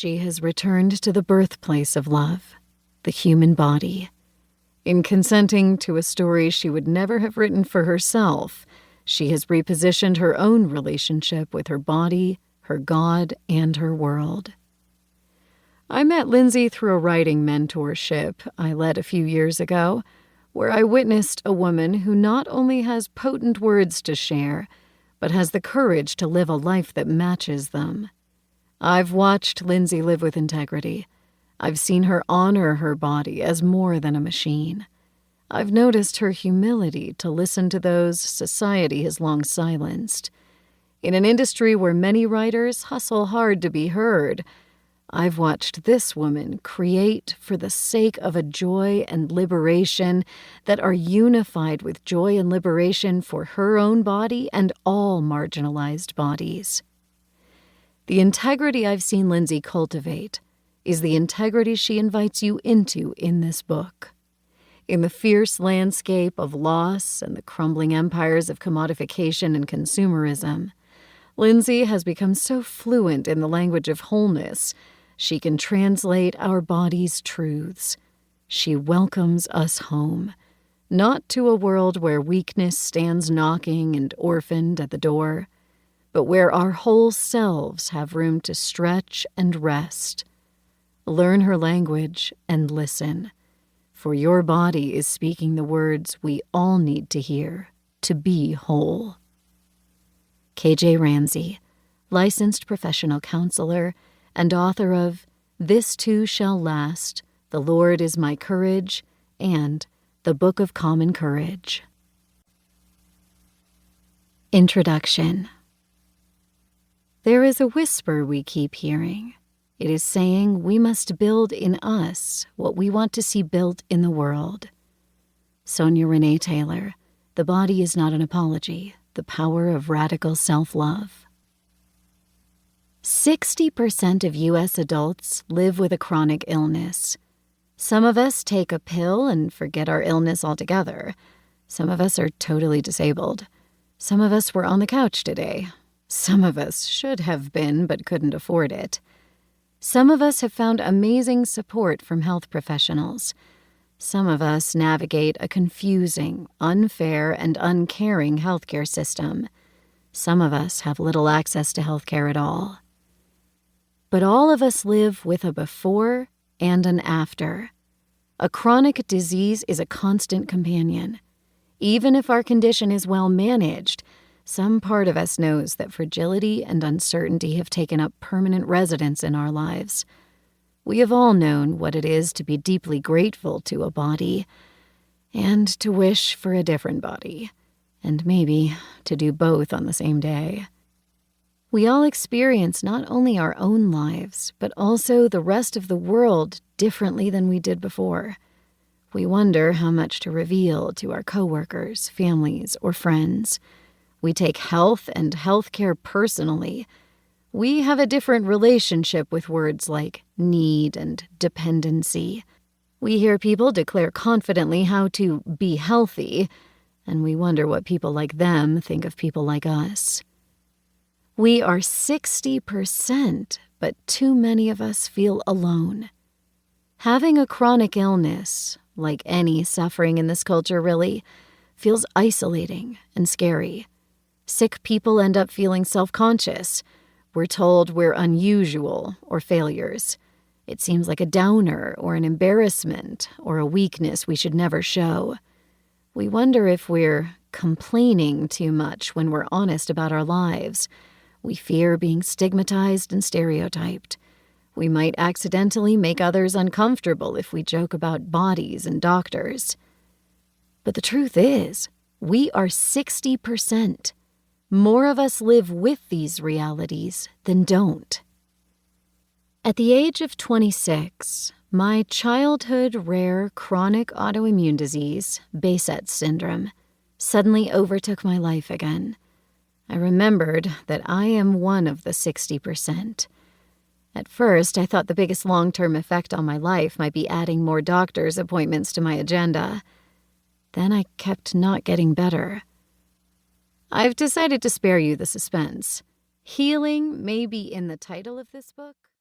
she has returned to the birthplace of love, the human body. In consenting to a story she would never have written for herself, she has repositioned her own relationship with her body, her God, and her world. I met Lyndsey through a writing mentorship I led a few years ago, where I witnessed a woman who not only has potent words to share, but has the courage to live a life that matches them. I've watched Lyndsey live with integrity. I've seen her honor her body as more than a machine. I've noticed her humility to listen to those society has long silenced. In an industry where many writers hustle hard to be heard, I've watched this woman create for the sake of a joy and liberation that are unified with joy and liberation for her own body and all marginalized bodies. The integrity I've seen Lyndsey cultivate is the integrity she invites you into in this book. In the fierce landscape of loss and the crumbling empires of commodification and consumerism, Lyndsey has become so fluent in the language of wholeness, she can translate our body's truths. She welcomes us home, not to a world where weakness stands knocking and orphaned at the door, but where our whole selves have room to stretch and rest. Learn her language and listen, for your body is speaking the words we all need to hear to be whole. K.J. Ramsey, licensed professional counselor and author of This Too Shall Last, The Lord Is My Courage, and The Book of Common Courage. Introduction. There is a whisper we keep hearing. It is saying we must build in us what we want to see built in the world. Sonia Renee Taylor, The Body is Not an Apology, The Power of Radical Self-Love. 60% of U.S. adults live with a chronic illness. Some of us take a pill and forget our illness altogether. Some of us are totally disabled. Some of us were on the couch today. Some of us should have been but couldn't afford it. Some of us have found amazing support from health professionals. Some of us navigate a confusing, unfair, and uncaring healthcare system. Some of us have little access to healthcare at all. But all of us live with a before and an after. A chronic disease is a constant companion. Even if our condition is well managed, some part of us knows that fragility and uncertainty have taken up permanent residence in our lives. We have all known what it is to be deeply grateful to a body and to wish for a different body, and maybe to do both on the same day. We all experience not only our own lives, but also the rest of the world differently than we did before. We wonder how much to reveal to our coworkers, families, or friends. We take health and healthcare personally. We have a different relationship with words like need and dependency. We hear people declare confidently how to be healthy, and we wonder what people like them think of people like us. We are 60%, but too many of us feel alone. Having a chronic illness, like any suffering in this culture really, feels isolating and scary. Sick people end up feeling self-conscious. We're told we're unusual or failures. It seems like a downer or an embarrassment or a weakness we should never show. We wonder if we're complaining too much when we're honest about our lives. We fear being stigmatized and stereotyped. We might accidentally make others uncomfortable if we joke about bodies and doctors. But the truth is, we are 60%. More of us live with these realities than don't. At the age of 26, my childhood rare chronic autoimmune disease, Behçet's syndrome, suddenly overtook my life again. I remembered that I am one of the 60%. At first, I thought the biggest long-term effect on my life might be adding more doctor's appointments to my agenda. Then I kept not getting better. I've decided to spare you the suspense. Healing may be in the title of this book,